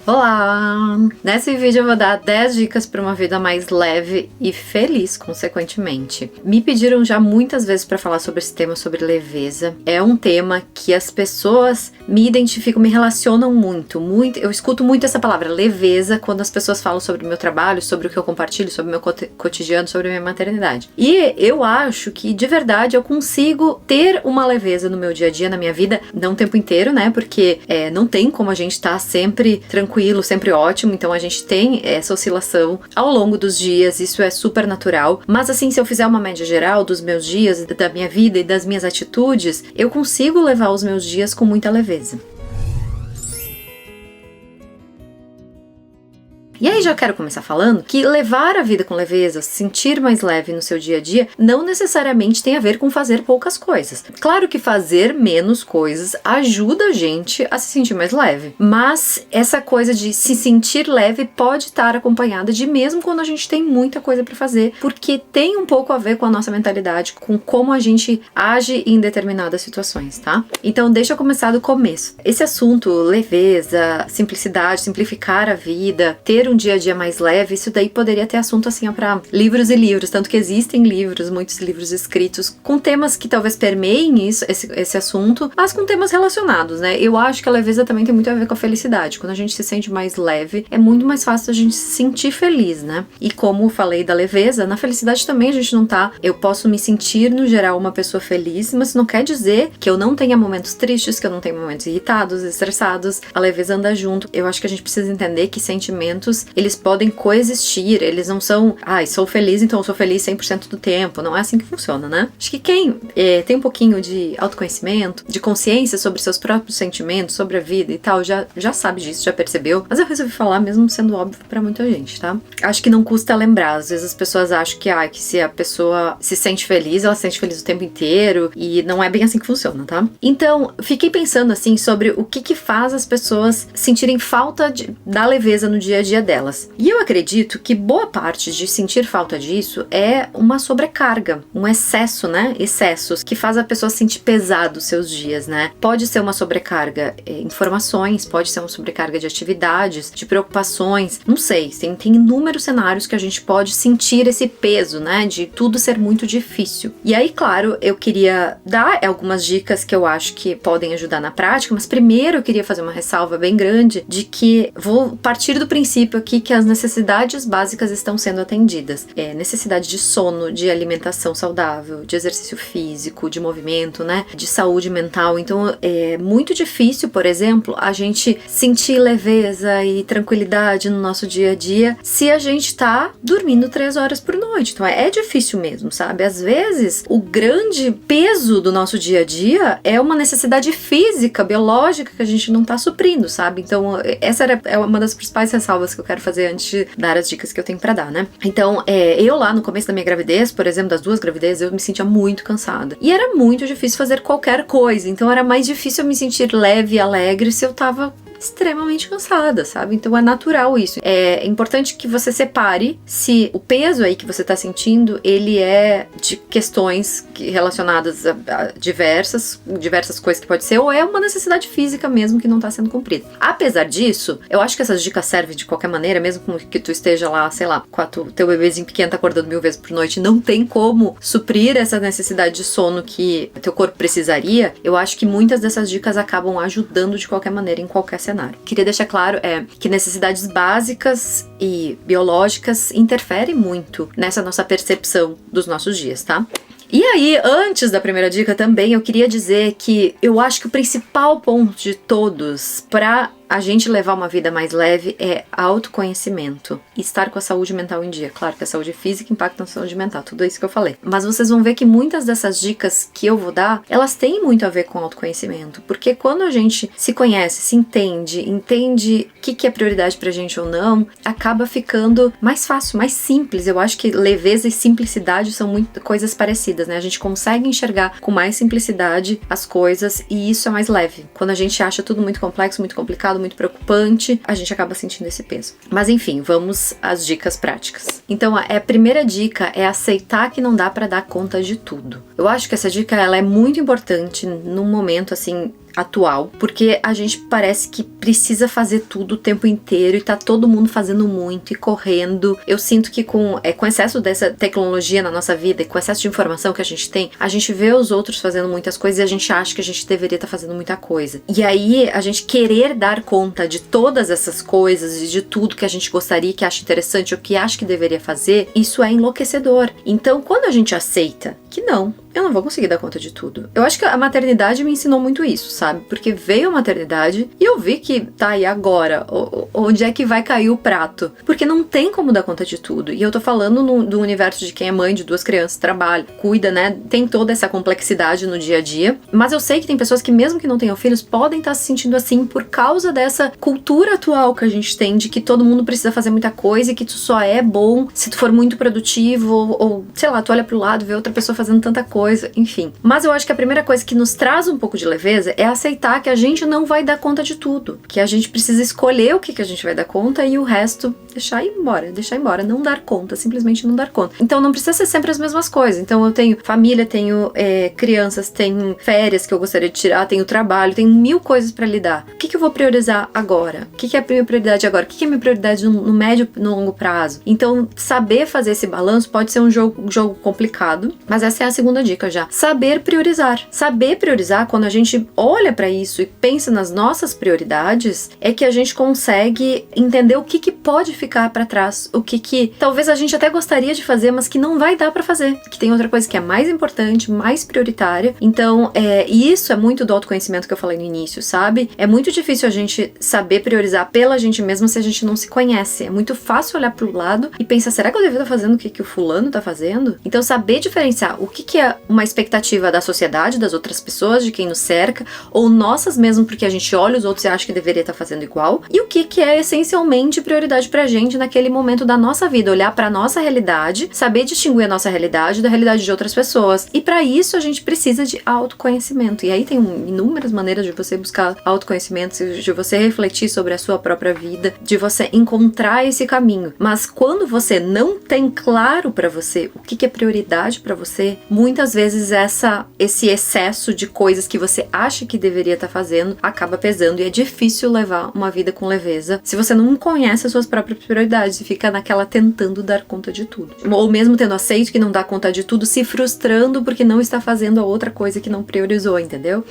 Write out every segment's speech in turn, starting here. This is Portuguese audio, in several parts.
Olá! Nesse vídeo eu vou dar 10 dicas para uma vida mais leve e feliz, consequentemente. Me pediram já muitas vezes para falar sobre esse tema, sobre leveza. É um tema que as pessoas me identificam, me relacionam muito. Eu escuto muito essa palavra, leveza, quando as pessoas falam sobre o meu trabalho, sobre o que eu compartilho, sobre o meu cotidiano, sobre a minha maternidade. E eu acho que, de verdade, eu consigo ter uma leveza no meu dia a dia, na minha vida, não o tempo inteiro, né? Porque não tem como a gente estar sempre tranquilo, sempre ótimo, então a gente tem essa oscilação ao longo dos dias, isso é super natural, mas assim, se eu fizer uma média geral dos meus dias, da minha vida e das minhas atitudes, eu consigo levar os meus dias com muita leveza. E aí já quero começar falando que levar a vida com leveza, se sentir mais leve no seu dia a dia, não necessariamente tem a ver com fazer poucas coisas. Claro que fazer menos coisas ajuda a gente a se sentir mais leve, mas essa coisa de se sentir leve pode estar acompanhada de mesmo quando a gente tem muita coisa para fazer, porque tem um pouco a ver com a nossa mentalidade, com como a gente age em determinadas situações, tá? Então deixa eu começar do começo. Esse assunto, leveza, simplicidade, simplificar a vida, ter um dia a dia mais leve, isso daí poderia ter assunto assim para livros e livros, tanto que existem livros, muitos livros escritos com temas que talvez permeiem esse assunto, mas com temas relacionados, né? Eu acho que a leveza também tem muito a ver com a felicidade. Quando a gente se sente mais leve, é muito mais fácil a gente se sentir feliz, né? E como falei da leveza, na felicidade também a gente não tá. Eu posso me sentir, no geral, uma pessoa feliz, mas não quer dizer que eu não tenha momentos tristes, que eu não tenha momentos irritados, estressados. A leveza anda junto. Eu acho que a gente precisa entender que sentimentos eles podem coexistir, eles não são, sou feliz, então eu sou feliz 100% do tempo, não é assim que funciona, né? Acho que quem tem um pouquinho de autoconhecimento, de consciência sobre seus próprios sentimentos, sobre a vida e tal, já sabe disso, já percebeu, mas eu resolvi falar mesmo sendo óbvio pra muita gente, tá? Acho que não custa lembrar, às vezes as pessoas acham que se a pessoa se sente feliz, ela se sente feliz o tempo inteiro, e não é bem assim que funciona, tá? Então, fiquei pensando assim sobre o que faz as pessoas sentirem falta da leveza no dia a dia delas. E eu acredito que boa parte de sentir falta disso é uma sobrecarga, um excesso, né? Excessos que faz a pessoa sentir pesado os seus dias, né? Pode ser uma sobrecarga informações, pode ser uma sobrecarga de atividades, de preocupações, não sei, tem inúmeros cenários que a gente pode sentir esse peso, né? De tudo ser muito difícil. E aí, claro, eu queria dar algumas dicas que eu acho que podem ajudar na prática, mas primeiro eu queria fazer uma ressalva bem grande de que vou partir do princípio aqui que as necessidades básicas estão sendo atendidas. Necessidade de sono, de alimentação saudável, de exercício físico, de movimento, né? De saúde mental. Então é muito difícil, por exemplo, a gente sentir leveza e tranquilidade no nosso dia a dia se a gente tá dormindo 3 horas por noite. Então é difícil mesmo, sabe? Às vezes o grande peso do nosso dia a dia é uma necessidade física, biológica que a gente não tá suprindo, sabe? Então essa é uma das principais ressalvas que eu quero fazer antes de dar as dicas que eu tenho pra dar, né? Então, eu lá no começo da minha gravidez, por exemplo, das 2 gravidezes, eu me sentia muito cansada. E era muito difícil fazer qualquer coisa. Então, era mais difícil eu me sentir leve e alegre se eu tava extremamente cansada, sabe? Então é natural isso. É importante que você separe se o peso aí que você tá sentindo, ele é de questões relacionadas a diversas coisas que pode ser, ou é uma necessidade física mesmo que não tá sendo cumprida. Apesar disso, eu acho que essas dicas servem de qualquer maneira, mesmo que tu esteja lá, sei lá, com teu bebezinho pequeno tá acordando 1000 vezes por noite, não tem como suprir essa necessidade de sono que teu corpo precisaria. Eu acho que muitas dessas dicas acabam ajudando de qualquer maneira em qualquer cenário. Queria deixar claro que necessidades básicas e biológicas interferem muito nessa nossa percepção dos nossos dias, tá? E aí, antes da primeira dica também, eu queria dizer que eu acho que o principal ponto de todos para a gente levar uma vida mais leve é autoconhecimento e estar com a saúde mental em dia. Claro que a saúde física impacta na saúde mental, tudo isso que eu falei. Mas vocês vão ver que muitas dessas dicas que eu vou dar, elas têm muito a ver com autoconhecimento, porque quando a gente se conhece, se entende o que é prioridade pra gente ou não, acaba ficando mais fácil, mais simples. Eu acho que leveza e simplicidade são muito coisas parecidas, né? A gente consegue enxergar com mais simplicidade as coisas e isso é mais leve. Quando a gente acha tudo muito complexo, muito complicado, muito preocupante, a gente acaba sentindo esse peso. Mas enfim, vamos às dicas práticas. Então, a primeira dica é aceitar que não dá pra dar conta de tudo. Eu acho que essa dica ela é muito importante num momento assim atual, porque a gente parece que precisa fazer tudo o tempo inteiro e tá todo mundo fazendo muito e correndo. Eu sinto que com excesso dessa tecnologia na nossa vida e com excesso de informação que a gente tem, a gente vê os outros fazendo muitas coisas e a gente acha que a gente deveria estar fazendo muita coisa. E aí, a gente querer dar conta de todas essas coisas e de tudo que a gente gostaria, que acha interessante ou que acha que deveria fazer, isso é enlouquecedor. Então, quando a gente aceita que não, eu não vou conseguir dar conta de tudo. Eu acho que a maternidade me ensinou muito isso, sabe? Porque veio a maternidade e eu vi que, tá, e agora? Onde é que vai cair o prato? Porque não tem como dar conta de tudo. E eu tô falando do universo de quem é mãe de 2 crianças, trabalha, cuida, né? Tem toda essa complexidade no dia a dia. Mas eu sei que tem pessoas que, mesmo que não tenham filhos, podem estar se sentindo assim por causa dessa cultura atual que a gente tem, de que todo mundo precisa fazer muita coisa e que tu só é bom se tu for muito produtivo ou sei lá, tu olha pro lado e vê outra pessoa fazendo tanta coisa, enfim. Mas eu acho que a primeira coisa que nos traz um pouco de leveza é aceitar que a gente não vai dar conta de tudo, que a gente precisa escolher o que a gente vai dar conta e o resto deixar embora, não dar conta, simplesmente não dar conta. Então não precisa ser sempre as mesmas coisas. Então eu tenho família, tenho crianças, tenho férias que eu gostaria de tirar, tenho trabalho, tenho 1000 coisas pra lidar. O que eu vou priorizar agora? O que é a minha prioridade agora? O que é a minha prioridade no médio e no longo prazo? Então saber fazer esse balanço pode ser um jogo complicado, mas essa é a segunda dica já. Saber priorizar. Saber priorizar, quando a gente olha pra isso e pensa nas nossas prioridades, é que a gente consegue entender o que pode ficar pra trás, o que talvez a gente até gostaria de fazer, mas que não vai dar pra fazer, que tem outra coisa que é mais importante, mais prioritária. Então, e isso é muito do autoconhecimento que eu falei no início, sabe? É muito difícil a gente saber priorizar pela gente mesma se a gente não se conhece. É muito fácil olhar pro lado e pensar, será que eu deveria estar fazendo o que o fulano tá fazendo? Então, saber diferenciar o que é uma expectativa da sociedade, das outras pessoas, de quem nos cerca, ou nossas mesmo, porque a gente olha os outros e acha que deveria estar fazendo igual, e o que é essencialmente prioridade pra gente naquele momento da nossa vida, olhar pra nossa realidade, saber distinguir a nossa realidade da realidade de outras pessoas. E pra isso a gente precisa de autoconhecimento. E aí tem inúmeras maneiras de você buscar autoconhecimento, de você refletir sobre a sua própria vida, de você encontrar esse caminho. Mas quando você não tem claro pra você o que é prioridade pra você, muitas vezes esse excesso de coisas que você acha que deveria estar fazendo acaba pesando, e é difícil levar uma vida com leveza se você não conhece as suas próprias prioridades e fica naquela tentando dar conta de tudo. Ou mesmo tendo aceito que não dá conta de tudo, se frustrando porque não está fazendo a outra coisa que não priorizou, entendeu?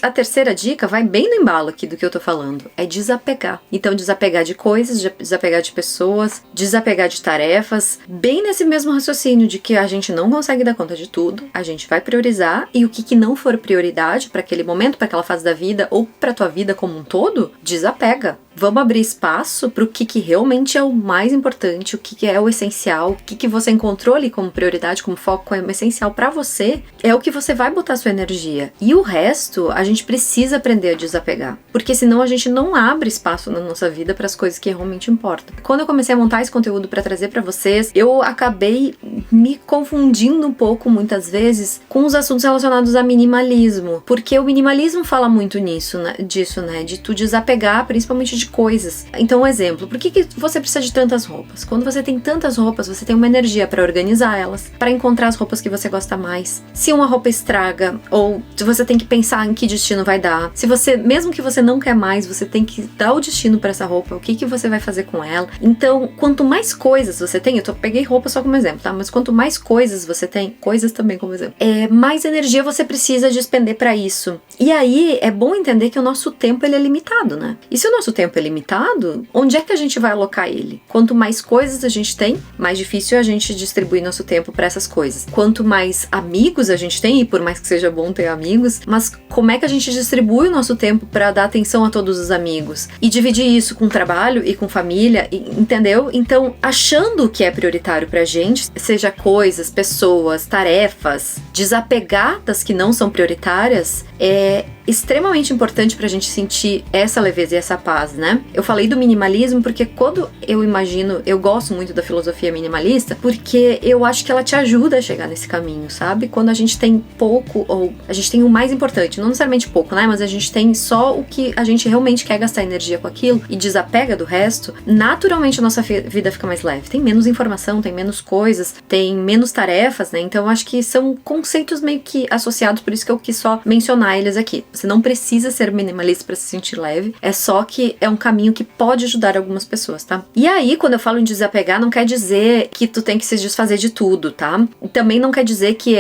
A terceira dica vai bem no embalo aqui do que eu tô falando, é desapegar. Então desapegar de coisas, desapegar de pessoas, desapegar de tarefas, bem nesse mesmo raciocínio de que a gente não consegue dar conta de tudo, a gente vai priorizar, e o que não for prioridade para aquele momento, para aquela fase da vida ou para tua vida como um todo, desapega. Vamos abrir espaço para o que realmente é o mais importante, o que é o essencial, o que você encontrou ali como prioridade, como foco, como essencial para você, é o que você vai botar sua energia. E o resto, a gente precisa aprender a desapegar, porque senão a gente não abre espaço na nossa vida para as coisas que realmente importam. Quando eu comecei a montar esse conteúdo para trazer para vocês, eu acabei me confundindo um pouco, muitas vezes, com os assuntos relacionados a minimalismo, porque o minimalismo fala muito disso, né, de tu desapegar, principalmente de coisas. Então, um exemplo, por que você precisa de tantas roupas? Quando você tem tantas roupas, você tem uma energia para organizar elas, para encontrar as roupas que você gosta mais. Se uma roupa estraga, ou se você tem que pensar em que destino vai dar, se você, mesmo que você não quer mais, você tem que dar o destino para essa roupa, o que você vai fazer com ela. Então, quanto mais coisas você tem, peguei roupa só como exemplo, tá? Mas quanto mais coisas você tem, coisas também como exemplo, mais energia você precisa despender para isso. E aí, é bom entender que o nosso tempo, ele é limitado, né? E se o nosso tempo é limitado, onde é que a gente vai alocar ele? Quanto mais coisas a gente tem, mais difícil é a gente distribuir nosso tempo para essas coisas. Quanto mais amigos a gente tem, e por mais que seja bom ter amigos, mas como é que a gente distribui o nosso tempo para dar atenção a todos os amigos? E dividir isso com trabalho e com família, entendeu? Então, achando o que é prioritário pra gente, seja coisas, pessoas, tarefas, desapegar das que não são prioritárias, é extremamente importante pra gente sentir essa leveza e essa paz, né? Eu falei do minimalismo porque quando eu gosto muito da filosofia minimalista, porque eu acho que ela te ajuda a chegar nesse caminho, sabe? Quando a gente tem pouco, ou a gente tem o mais importante, não necessariamente pouco, né? Mas a gente tem só o que a gente realmente quer gastar energia com aquilo e desapega do resto, naturalmente a nossa vida fica mais leve. Tem menos informação, tem menos coisas, tem menos tarefas, né? Então eu acho que são conceitos meio que associados, por isso que eu quis só mencionar eles aqui. Você não precisa ser minimalista pra se sentir leve. É só que é um caminho que pode ajudar algumas pessoas, tá? E aí, quando eu falo em desapegar, não quer dizer que tu tem que se desfazer de tudo, tá? Também não quer dizer que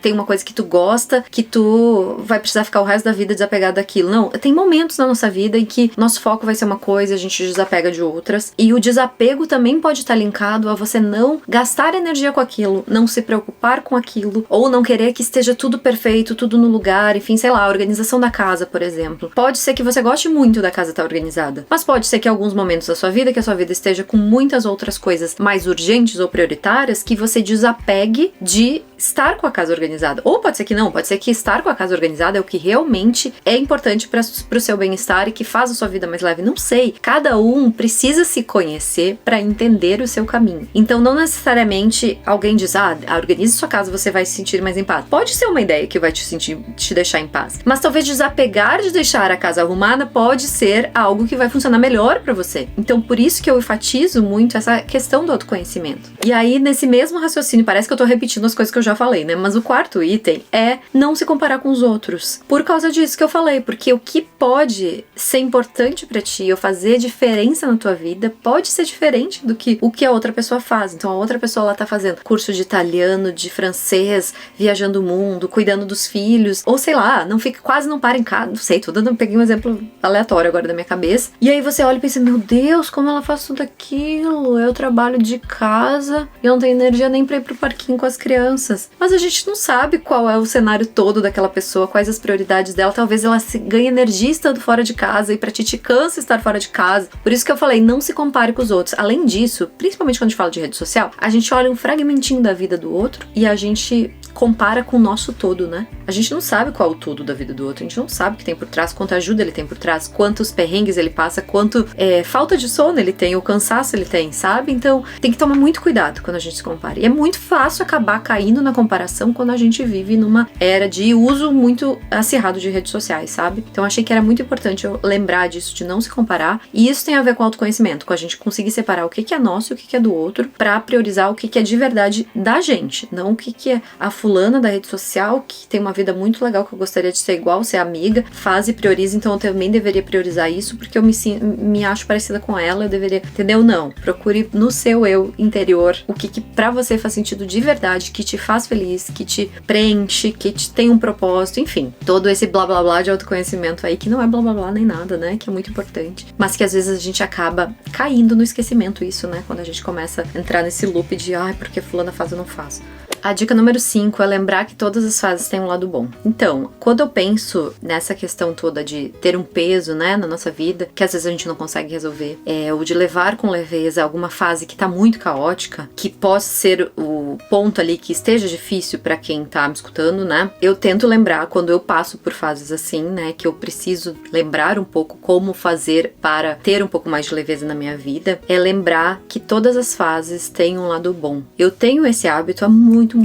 tem uma coisa que tu gosta, que tu vai precisar ficar o resto da vida desapegado daquilo. Não, tem momentos na nossa vida em que nosso foco vai ser uma coisa, a gente desapega de outras. E o desapego também pode estar linkado a você não gastar energia com aquilo, não se preocupar com aquilo, ou não querer que esteja tudo perfeito, tudo no lugar, enfim, sei lá, a organização da casa, por exemplo. Pode ser que você goste muito da casa estar organizada, mas pode ser que em alguns momentos da sua vida, que a sua vida esteja com muitas outras coisas mais urgentes ou prioritárias, que você desapegue de estar com a casa organizada. Ou pode ser que não, pode ser que estar com a casa organizada é o que realmente é importante para o seu bem-estar e que faz a sua vida mais leve. Não sei. Cada um precisa se conhecer para entender o seu caminho. Então, não necessariamente alguém diz, organize sua casa, você vai se sentir mais em paz. Pode ser uma ideia que vai te deixar em paz. Mas talvez desapegar de deixar a casa arrumada pode ser algo que vai funcionar melhor para você. Então, por isso que eu enfatizo muito essa questão do autoconhecimento. E aí, nesse mesmo raciocínio, parece que eu tô repetindo as coisas que eu já falei, né? Mas o quarto item é não se comparar com os outros. Por causa disso que eu falei, porque o que pode ser importante pra ti ou fazer diferença na tua vida pode ser diferente do que o que a outra pessoa faz. Então a outra pessoa ela tá fazendo curso de italiano, de francês, viajando o mundo, cuidando dos filhos, ou sei lá, quase não para em casa, não sei, peguei um exemplo aleatório agora da minha cabeça. E aí você olha e pensa, meu Deus, como ela faz tudo aquilo? Eu trabalho de casa e eu não tenho energia nem pra ir pro parquinho com as crianças. Mas a gente não sabe qual é o cenário todo daquela pessoa, quais as prioridades dela. Talvez ela ganhe energia estando fora de casa e pra ti te cansa estar fora de casa. Por isso que eu falei, não se compare com os outros. Além disso, principalmente quando a gente fala de rede social, a gente olha um fragmentinho da vida do outro e a gente compara com o nosso todo, né? A gente não sabe qual é o todo da vida do outro, a gente não sabe o que tem por trás, quanta ajuda ele tem por trás, quantos perrengues ele passa, quanto falta de sono ele tem, ou cansaço ele tem, sabe? Então, tem que tomar muito cuidado quando a gente se compara. E é muito fácil acabar caindo na comparação quando a gente vive numa era de uso muito acirrado de redes sociais, sabe? Então, achei que era muito importante eu lembrar disso, de não se comparar. E isso tem a ver com autoconhecimento, com a gente conseguir separar o que é nosso e o que é do outro, pra priorizar o que é de verdade da gente, não o que é a fulana da rede social, que tem uma vida muito legal, que eu gostaria de ser igual, ser amiga, faz e prioriza, então eu também deveria priorizar isso, porque eu me acho parecida com ela, eu deveria, entendeu? Não, procure no seu eu interior o que pra você faz sentido de verdade, que te faz feliz, que te preenche, que te tem um propósito, enfim, todo esse blá blá blá de autoconhecimento aí, que não é blá blá blá nem nada, né, que é muito importante, mas que às vezes a gente acaba caindo no esquecimento, isso, né, quando a gente começa a entrar nesse loop de, porque fulana faz, eu não faço. A dica número 5 é lembrar que todas as fases têm um lado bom. Então, quando eu penso nessa questão toda de ter um peso, né, na nossa vida, que às vezes a gente não consegue resolver, ou de levar com leveza alguma fase que tá muito caótica, que possa ser o ponto ali que esteja difícil pra quem tá me escutando, né, eu tento lembrar quando eu passo por fases assim, né, que eu preciso lembrar um pouco como fazer para ter um pouco mais de leveza na minha vida, é lembrar que todas as fases têm um lado bom. Eu tenho esse hábito há muito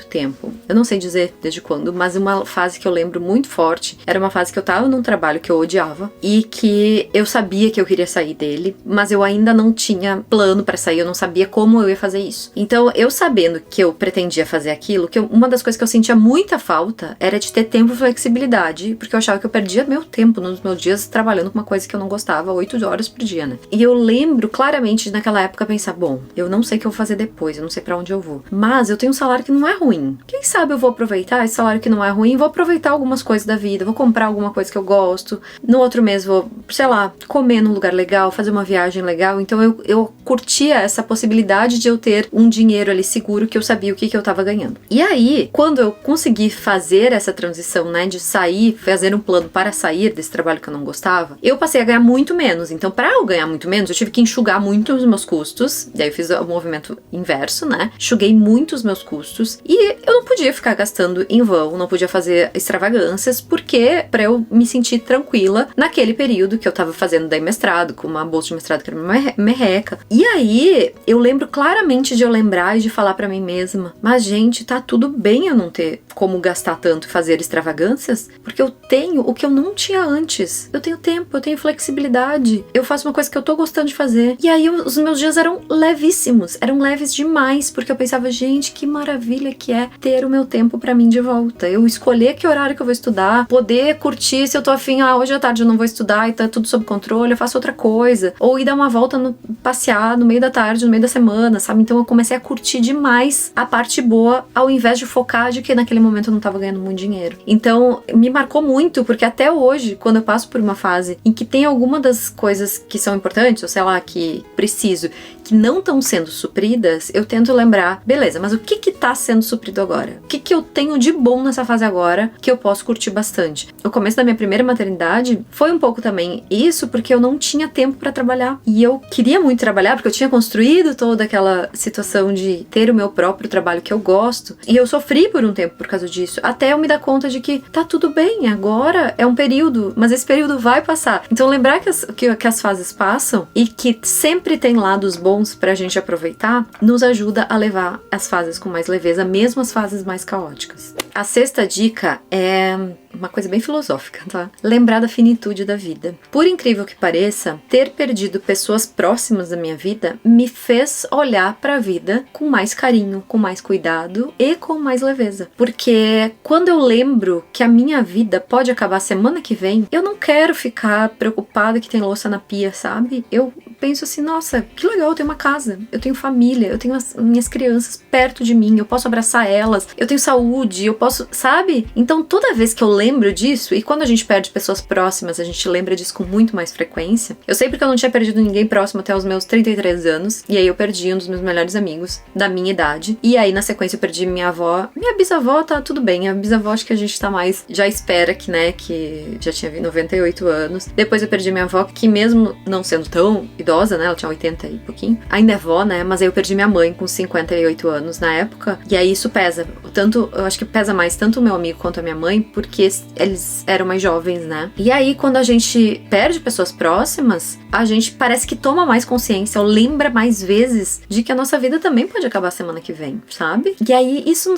tempo. Eu não sei dizer desde quando, mas uma fase que eu lembro muito forte era uma fase que eu tava num trabalho que eu odiava e que eu sabia que eu queria sair dele, mas eu ainda não tinha plano pra sair, eu não sabia como eu ia fazer isso. Então, eu sabendo que eu pretendia fazer aquilo, uma das coisas que eu sentia muita falta era de ter tempo e flexibilidade, porque eu achava que eu perdia meu tempo nos meus dias trabalhando com uma coisa que eu não gostava 8 horas por dia, né? E eu lembro claramente de naquela época pensar, bom, eu não sei o que eu vou fazer depois, eu não sei pra onde eu vou, mas eu tenho um salário que não é ruim. Quem sabe eu vou aproveitar esse salário que não é ruim, vou aproveitar algumas coisas da vida, vou comprar alguma coisa que eu gosto, no outro mês vou, sei lá, comer num lugar legal, fazer uma viagem legal. Então eu curtia essa possibilidade de eu ter um dinheiro ali seguro, que eu sabia o que eu tava ganhando. E aí, quando eu consegui fazer essa transição, né, de sair, fazer um plano para sair desse trabalho que eu não gostava, eu passei a ganhar muito menos. Então, para eu ganhar muito menos, eu tive que enxugar muito os meus custos. Daí eu fiz o movimento inverso, né? Enxuguei muito os meus custos e eu não podia ficar gastando em vão, não podia fazer extravagâncias, porque pra eu me sentir tranquila naquele período que eu tava fazendo daí mestrado, com uma bolsa de mestrado que era uma merreca. E aí, eu lembro claramente de eu lembrar e de falar pra mim mesma. Mas, gente, tá tudo bem eu não ter como gastar tanto e fazer extravagâncias, porque eu tenho o que eu não tinha antes. Eu tenho tempo, eu tenho flexibilidade, eu faço uma coisa que eu tô gostando de fazer. E aí os meus dias eram levíssimos, eram leves demais, porque eu pensava, gente, que maravilha que é ter o meu tempo pra mim de volta. Eu escolher que horário que eu vou estudar, poder curtir se eu tô afim, hoje à tarde eu não vou estudar e tá tudo sob controle, eu faço outra coisa. Ou ir dar uma volta, passear no meio da tarde, no meio da semana, sabe? Então eu comecei a curtir demais a parte boa, ao invés de focar de que naquele momento eu não tava ganhando muito dinheiro. Então me marcou muito, porque até hoje, quando eu passo por uma fase em que tem alguma das coisas que são importantes, ou sei lá, que preciso, que não estão sendo supridas, eu tento lembrar, beleza, mas o que tá sendo suprido agora? O que eu tenho de bom nessa fase agora que eu posso curtir bastante? O começo da minha primeira maternidade foi um pouco também isso, porque eu não tinha tempo pra trabalhar. E eu queria muito trabalhar, porque eu tinha construído toda aquela situação de ter o meu próprio trabalho que eu gosto. E eu sofri por um tempo por causa disso, até eu me dar conta de que tá tudo bem, agora é um período, mas esse período vai passar. Então lembrar que as fases passam e que sempre tem lados bons pra gente aproveitar, nos ajuda a levar as fases com mais leveza, mesmo as fases mais caóticas. A sexta dica é uma coisa bem filosófica, tá? Lembrar da finitude da vida. Por incrível que pareça, ter perdido pessoas próximas da minha vida me fez olhar pra vida com mais carinho, com mais cuidado e com mais leveza. Porque quando eu lembro que a minha vida pode acabar semana que vem, eu não quero ficar preocupada que tem louça na pia, sabe? Eu penso assim, nossa, que legal, eu tenho uma casa, eu tenho família, eu tenho as minhas crianças perto de mim, eu posso abraçar elas, eu tenho saúde, eu posso, sabe? Então toda vez que eu lembro disso, e quando a gente perde pessoas próximas, a gente lembra disso com muito mais frequência. Eu sei porque eu não tinha perdido ninguém próximo até os meus 33 anos, e aí eu perdi um dos meus melhores amigos da minha idade, e aí na sequência eu perdi minha avó. Minha bisavó tá tudo bem, a bisavó acho que a gente tá mais, já espera que, né, que já tinha 98 anos. Depois eu perdi minha avó, que mesmo não sendo tão idosa, né, ela tinha 80 e pouquinho, ainda é vó, né, mas aí eu perdi minha mãe com 58 anos na época, e aí isso pesa, tanto, eu acho que pesa mais tanto o meu amigo quanto a minha mãe, porque eles eram mais jovens, né, e aí quando a gente perde pessoas próximas, a gente parece que toma mais consciência, ou lembra mais vezes de que a nossa vida também pode acabar semana que vem, sabe, e aí isso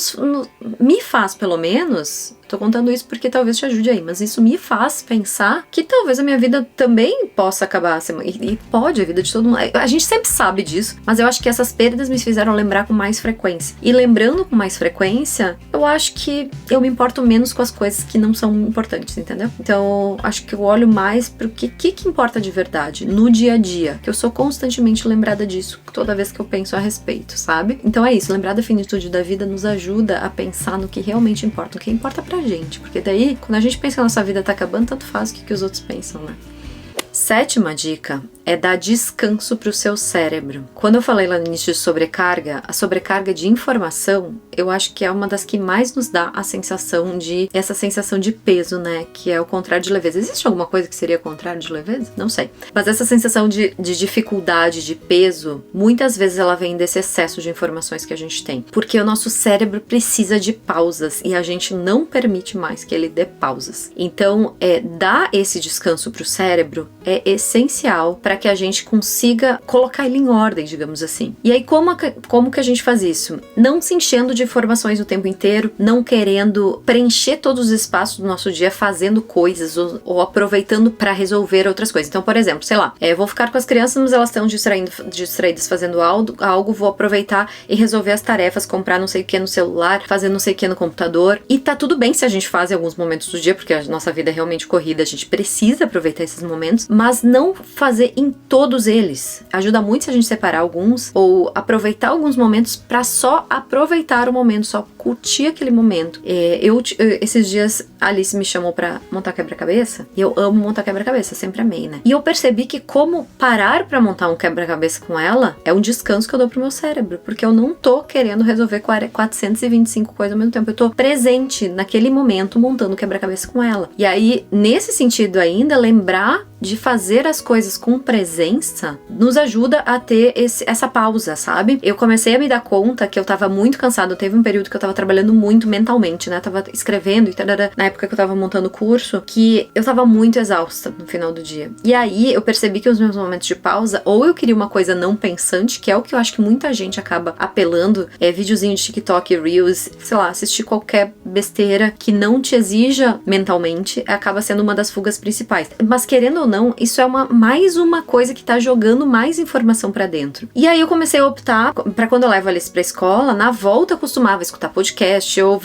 me faz, pelo menos, tô contando isso porque talvez te ajude aí, mas isso me faz pensar que talvez a minha vida também possa acabar semana, e pode, a vida de todo mundo, a gente sempre sabe disso, mas eu acho que essas perdas me fizeram lembrar com mais frequência, e lembrando com mais frequência, eu acho que eu me importo menos com as coisas que não são importantes, entendeu? Então, acho que eu olho mais pro que importa de verdade, no dia a dia, que eu sou constantemente lembrada disso, toda vez que eu penso a respeito, sabe? Então é isso, lembrar da finitude da vida nos ajuda a pensar no que realmente importa, o que importa pra gente, porque daí, quando a gente pensa que a nossa vida tá acabando, tanto faz o que os outros pensam, né? Sétima dica é dar descanso para o seu cérebro. Quando eu falei lá no início de sobrecarga, a sobrecarga de informação, eu acho que é uma das que mais nos dá essa sensação de peso, né? Que é o contrário de leveza. Existe alguma coisa que seria o contrário de leveza? Não sei. Mas essa sensação de dificuldade, de peso, muitas vezes ela vem desse excesso de informações que a gente tem. Porque o nosso cérebro precisa de pausas e a gente não permite mais que ele dê pausas. Então, dar esse descanso para o cérebro é essencial para que a gente consiga colocar ele em ordem, digamos assim. E aí, como que a gente faz isso? Não se enchendo de informações o tempo inteiro, não querendo preencher todos os espaços do nosso dia fazendo coisas ou aproveitando para resolver outras coisas. Então, por exemplo, sei lá, vou ficar com as crianças, mas elas estão distraídas fazendo algo, vou aproveitar e resolver as tarefas, comprar não sei o que no celular, fazer não sei o que no computador. E tá tudo bem se a gente faz em alguns momentos do dia, porque a nossa vida é realmente corrida, a gente precisa aproveitar esses momentos, mas não fazer em todos eles. Ajuda muito se a gente separar alguns ou aproveitar alguns momentos para só aproveitar o momento, só curtir aquele momento. Esses dias a Alice me chamou para montar quebra-cabeça e eu amo montar quebra-cabeça, sempre amei, né? E eu percebi que como parar para montar um quebra-cabeça com ela é um descanso que eu dou pro meu cérebro, porque eu não tô querendo resolver 425 coisas ao mesmo tempo, eu tô presente naquele momento montando o quebra-cabeça com ela. E aí, nesse sentido ainda, lembrar de fazer fazer as coisas com presença nos ajuda a ter essa pausa, sabe? Eu comecei a me dar conta que eu tava muito cansada. Teve um período que eu tava trabalhando muito mentalmente, né? Tava escrevendo e tarará, na época que eu tava montando o curso, que eu tava muito exausta no final do dia. E aí eu percebi que os meus momentos de pausa, ou eu queria uma coisa não pensante, que é o que eu acho que muita gente acaba apelando, videozinho de TikTok, Reels, sei lá, assistir qualquer besteira que não te exija mentalmente, acaba sendo uma das fugas principais. Mas querendo ou não, isso é mais uma coisa que tá jogando mais informação pra dentro. E aí eu comecei a optar pra quando eu levo eles pra escola, na volta eu costumava escutar podcast ou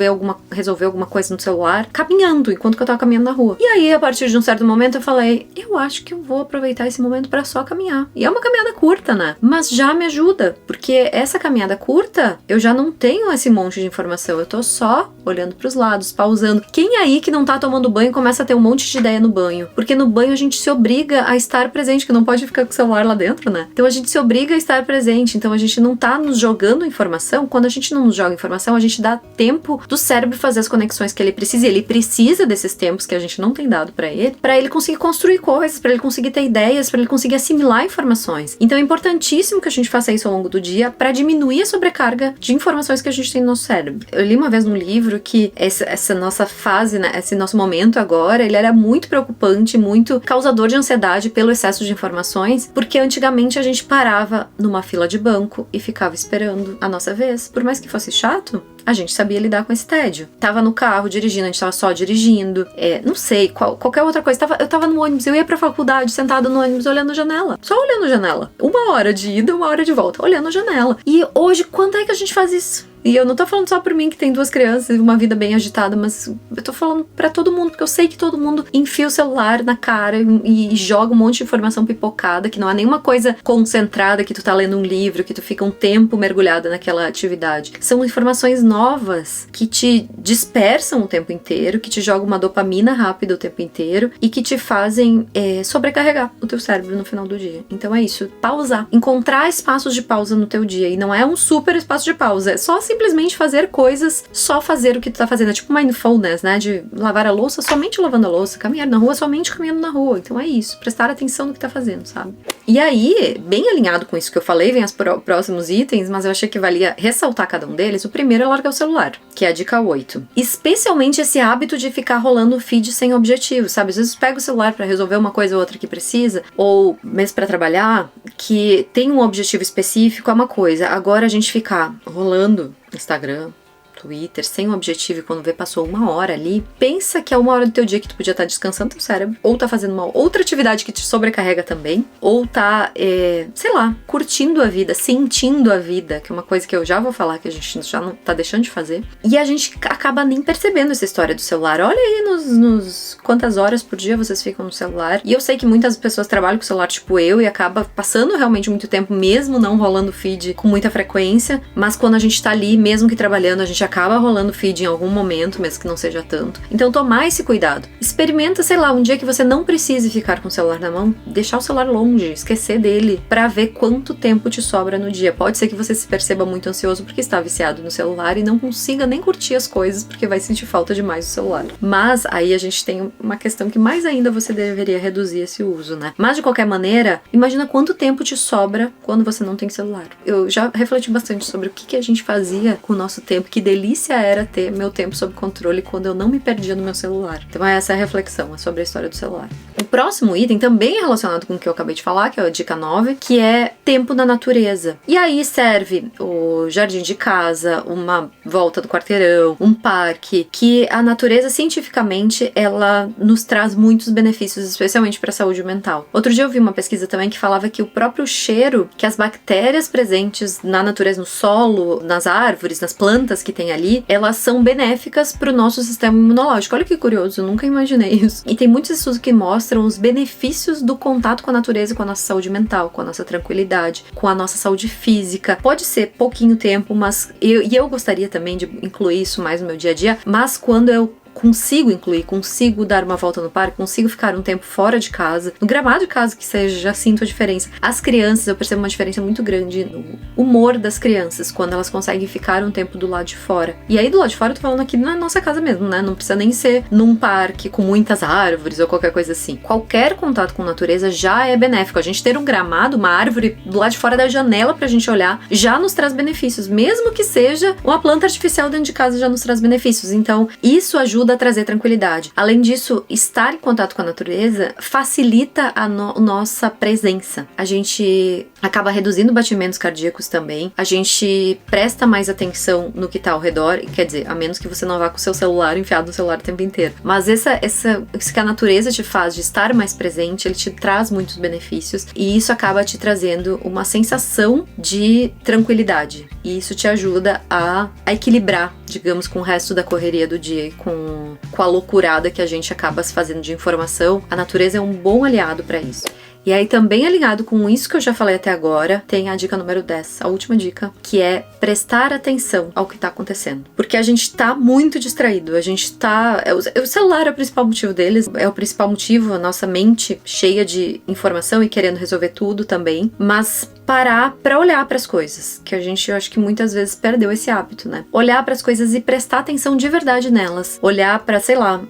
resolver alguma coisa no celular, caminhando, enquanto que eu tava caminhando na rua. E aí, a partir de um certo momento, eu falei, eu acho que eu vou aproveitar esse momento pra só caminhar. E é uma caminhada curta, né? Mas já me ajuda, porque essa caminhada curta, eu já não tenho esse monte de informação, eu tô só olhando pros lados, pausando. Quem aí que não tá tomando banho começa a ter um monte de ideia no banho? Porque no banho a gente se obriga a estar presente, que não pode ficar com o celular lá dentro, né? Então a gente se obriga a estar presente, então a gente não tá nos jogando informação. Quando a gente não nos joga informação, a gente dá tempo do cérebro fazer as conexões que ele precisa, e ele precisa desses tempos que a gente não tem dado pra ele conseguir construir coisas, pra ele conseguir ter ideias, pra ele conseguir assimilar informações. Então é importantíssimo que a gente faça isso ao longo do dia pra diminuir a sobrecarga de informações que a gente tem no nosso cérebro. Eu li uma vez num livro que essa nossa fase, né, esse nosso momento agora, ele era muito preocupante, muito causador de ansiedade pelo excesso de informações, porque antigamente a gente parava numa fila de banco e ficava esperando a nossa vez. Por mais que fosse chato, a gente sabia lidar com esse tédio. Tava no carro dirigindo, a gente tava só dirigindo, não sei, qualquer outra coisa. Eu tava no ônibus, eu ia pra faculdade, sentada no ônibus, olhando a janela. Só olhando a janela. 1 hora de ida, 1 hora de volta, olhando a janela. E hoje, quando é que a gente faz isso? E eu não tô falando só por mim, que tem 2 crianças e uma vida bem agitada, mas eu tô falando pra todo mundo, porque eu sei que todo mundo enfia o celular na cara e joga um monte de informação pipocada, que não é nenhuma coisa concentrada, que tu tá lendo um livro, que tu fica um tempo mergulhada naquela atividade. São informações novas que te dispersam o tempo inteiro, que te jogam uma dopamina rápida o tempo inteiro e que te fazem sobrecarregar o teu cérebro no final do dia. Então é isso, pausar. Encontrar espaços de pausa no teu dia. E não é um super espaço de pausa, é só simplesmente fazer coisas, só fazer o que tu tá fazendo. É tipo mindfulness, né? De lavar a louça somente lavando a louça, caminhar na rua somente caminhando na rua. Então é isso, prestar atenção no que tá fazendo, sabe? E aí, bem alinhado com isso que eu falei, vem os próximos itens, mas eu achei que valia ressaltar cada um deles. O primeiro é largar o celular, que é a dica 8. Especialmente esse hábito de ficar rolando o feed sem objetivo, sabe? Às vezes pega o celular pra resolver uma coisa ou outra que precisa, ou mesmo pra trabalhar, que tem um objetivo específico, é uma coisa. Agora a gente ficar rolando Instagram, Twitter, sem um objetivo, e quando vê passou 1 hora ali, pensa que é 1 hora do teu dia que tu podia estar descansando teu cérebro, ou tá fazendo uma outra atividade que te sobrecarrega também, ou tá, sei lá, curtindo a vida, sentindo a vida, que é uma coisa que eu já vou falar que a gente já não tá deixando de fazer, e a gente acaba nem percebendo essa história do celular. Olha aí nos quantas horas por dia vocês ficam no celular, e eu sei que muitas pessoas trabalham com o celular tipo eu, e acaba passando realmente muito tempo, mesmo não rolando feed com muita frequência, mas quando a gente tá ali, mesmo que trabalhando, a gente acaba rolando feed em algum momento, mesmo que não seja tanto. Então tomar esse cuidado. Experimenta, sei lá, um dia que você não precise ficar com o celular na mão, deixar o celular longe, esquecer dele, pra ver quanto tempo te sobra no dia. Pode ser que você se perceba muito ansioso porque está viciado no celular e não consiga nem curtir as coisas porque vai sentir falta demais do celular. Mas aí a gente tem uma questão que mais ainda você deveria reduzir esse uso, né? Mas de qualquer maneira, imagina quanto tempo te sobra quando você não tem celular. Eu já refleti bastante sobre o que a gente fazia com o nosso tempo, que delícia era ter meu tempo sob controle quando eu não me perdia no meu celular. Então essa é a reflexão, é sobre a história do celular. O próximo item também é relacionado com o que eu acabei de falar, que é a dica 9, que é tempo na natureza. E aí serve o jardim de casa, uma volta do quarteirão, um parque, que a natureza cientificamente ela nos traz muitos benefícios, especialmente para a saúde mental. Outro dia eu vi uma pesquisa também que falava que o próprio cheiro que as bactérias presentes na natureza, no solo, nas árvores, nas plantas que tem ali, elas são benéficas para o nosso sistema imunológico. Olha que curioso, eu nunca imaginei isso. E tem muitos estudos que mostram os benefícios do contato com a natureza, com a nossa saúde mental, com a nossa tranquilidade, com a nossa saúde física. Pode ser pouquinho tempo, mas eu gostaria também de incluir isso mais no meu dia a dia, mas quando eu consigo incluir, consigo dar uma volta no parque, consigo ficar um tempo fora de casa, no gramado de casa que seja, já sinto a diferença. As crianças, eu percebo uma diferença muito grande no humor das crianças, quando elas conseguem ficar um tempo do lado de fora. E aí do lado de fora eu tô falando aqui na nossa casa mesmo, né? Não precisa nem ser num parque com muitas árvores ou qualquer coisa assim. Qualquer contato com a natureza já é benéfico. A gente ter um gramado, uma árvore do lado de fora da janela pra gente olhar, já nos traz benefícios. Mesmo que seja uma planta artificial dentro de casa, já nos traz benefícios. Então, isso ajuda a trazer tranquilidade. Além disso, estar em contato com a natureza facilita a nossa presença. A gente acaba reduzindo batimentos cardíacos também. A gente presta mais atenção no que tá ao redor. Quer dizer, a menos que você não vá com o seu celular enfiado no celular o tempo inteiro. Mas isso que a natureza te faz de estar mais presente, ele te traz muitos benefícios. E isso acaba te trazendo uma sensação de tranquilidade. E isso te ajuda a equilibrar, digamos, com o resto da correria do dia e com a loucurada que a gente acaba se fazendo de informação. A natureza é um bom aliado para isso. E aí, também alinhado com isso que eu já falei até agora, tem a dica número 10, a última dica, que é prestar atenção ao que tá acontecendo. Porque a gente tá muito distraído, a gente tá... O celular é o principal motivo deles, é o principal motivo, a nossa mente cheia de informação e querendo resolver tudo também, mas parar pra olhar pras coisas, que a gente, eu acho que muitas vezes perdeu esse hábito, né? Olhar pras coisas e prestar atenção de verdade nelas. Olhar pra, sei lá,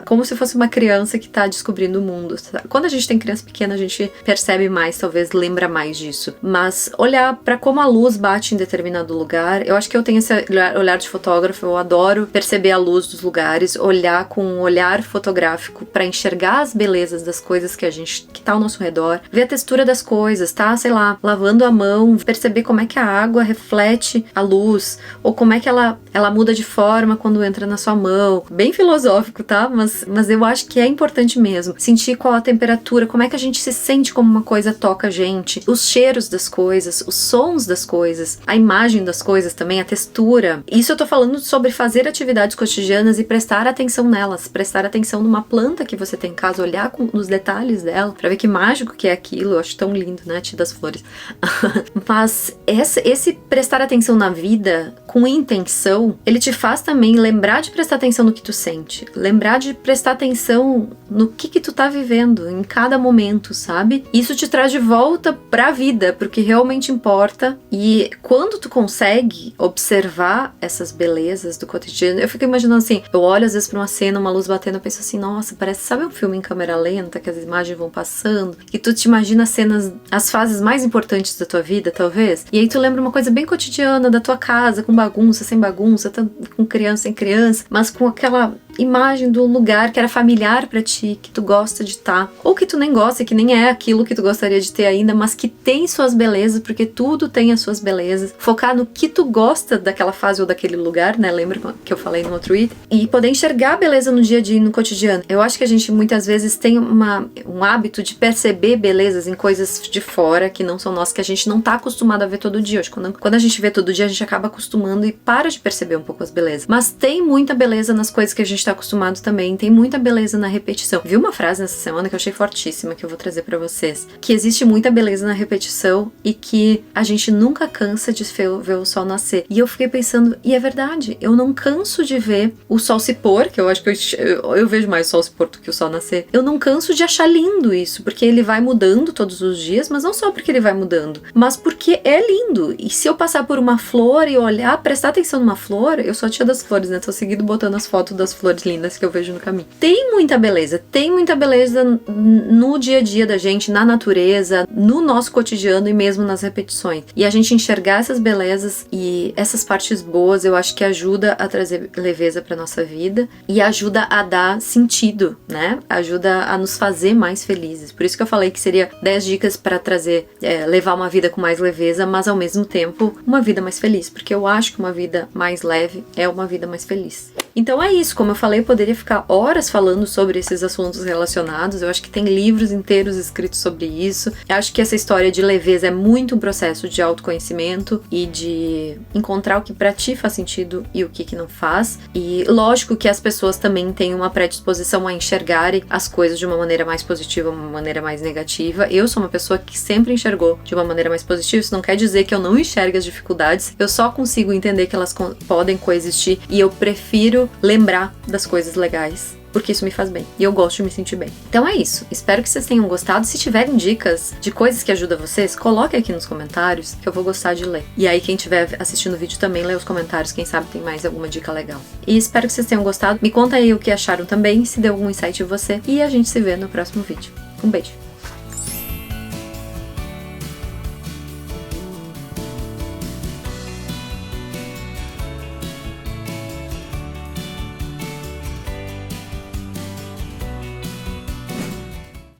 como se fosse uma criança que tá descobrindo o mundo. Sabe? Quando a gente tem criança pequena, a gente percebe mais, talvez lembra mais disso. Mas olhar pra como a luz bate em determinado lugar, eu acho que eu tenho esse olhar de fotógrafo, eu adoro perceber a luz dos lugares, olhar com um olhar fotográfico pra enxergar as belezas das coisas que tá ao nosso redor, ver a textura das coisas, tá, sei lá, lavando a mão, perceber como é que a água reflete a luz, ou como é que ela muda de forma quando entra na sua mão. Bem filosófico, tá? Mas eu acho que é importante mesmo. Sentir qual a temperatura, como é que a gente se sente como uma coisa toca a gente, os cheiros das coisas, os sons das coisas, a imagem das coisas também, a textura. Isso eu tô falando sobre fazer atividades cotidianas e prestar atenção nelas, prestar atenção numa planta que você tem em casa, olhar nos detalhes dela, pra ver que mágico que é aquilo. Eu acho tão lindo, né? Tia das flores. Mas esse prestar atenção na vida com intenção, ele te faz também lembrar de prestar atenção no que tu sente, lembrar de prestar atenção no que tu tá vivendo em cada momento, sabe? Isso te traz de volta pra vida, porque realmente importa. E quando tu consegue observar essas belezas do cotidiano, eu fico imaginando assim, eu olho às vezes pra uma cena, uma luz batendo, eu penso assim, nossa, parece, sabe um filme em câmera lenta, que as imagens vão passando, que tu te imagina cenas, as fases mais importantes da tua vida, talvez, e aí tu lembra uma coisa bem cotidiana da tua casa, com bagunça, sem bagunça, com criança, sem criança, mas com aquela imagem do lugar que era familiar pra ti, que tu gosta de estar, ou que tu nem gosta, que nem é aquilo que tu gostaria de ter ainda, mas que tem suas belezas, porque tudo tem as suas belezas. Focar no que tu gosta daquela fase ou daquele lugar, né? Lembra que eu falei no outro item? E poder enxergar a beleza no dia a dia e no cotidiano. Eu acho que a gente muitas vezes tem um hábito de perceber belezas em coisas de fora que não são nossas, que a gente não tá acostumado a ver todo dia. Acho que quando a gente vê todo dia, a gente acaba acostumando e para de perceber um pouco as belezas. Mas tem muita beleza nas coisas que a gente tá acostumado também, tem muita beleza na repetição. Vi uma frase nessa semana que eu achei fortíssima, que eu vou trazer pra vocês, que existe muita beleza na repetição e que a gente nunca cansa de ver o sol nascer. E eu fiquei pensando, e é verdade, eu não canso de ver o sol se pôr, que eu acho que eu vejo mais o sol se pôr do que o sol nascer. Eu não canso de achar lindo isso, porque ele vai mudando todos os dias, mas não só porque ele vai mudando, mas porque é lindo. E se eu passar por uma flor e olhar, prestar atenção numa flor, eu sou a tia das flores, né? Tô seguindo botando as fotos das flores lindas que eu vejo no caminho. Tem muita beleza no dia a dia da gente, na natureza, no nosso cotidiano e mesmo nas repetições. E a gente enxergar essas belezas e essas partes boas, eu acho que ajuda a trazer leveza pra nossa vida e ajuda a dar sentido, né? Ajuda a nos fazer mais felizes. Por isso que eu falei que seria 10 dicas para trazer, levar uma vida com mais leveza, mas ao mesmo tempo uma vida mais feliz, porque eu acho que uma vida mais leve é uma vida mais feliz. Então é isso, como eu falei, eu poderia ficar horas falando sobre esses assuntos relacionados. Eu acho que tem livros inteiros escritos sobre isso. Eu acho que essa história de leveza é muito um processo de autoconhecimento e de encontrar o que pra ti faz sentido e o que não faz. E lógico que as pessoas também têm uma predisposição a enxergarem as coisas de uma maneira mais positiva, uma maneira mais negativa. Eu sou uma pessoa que sempre enxergou de uma maneira mais positiva. Isso não quer dizer que eu não enxergue as dificuldades. Eu só consigo entender que elas podem coexistir e eu prefiro prefiro lembrar das coisas legais, porque isso me faz bem. E eu gosto de me sentir bem. Então é isso. Espero que vocês tenham gostado. Se tiverem dicas de coisas que ajudam vocês, coloquem aqui nos comentários, que eu vou gostar de ler. E aí, quem estiver assistindo o vídeo também, lê os comentários. Quem sabe tem mais alguma dica legal. E espero que vocês tenham gostado. Me conta aí o que acharam também, se deu algum insight em você. E a gente se vê no próximo vídeo. Um beijo!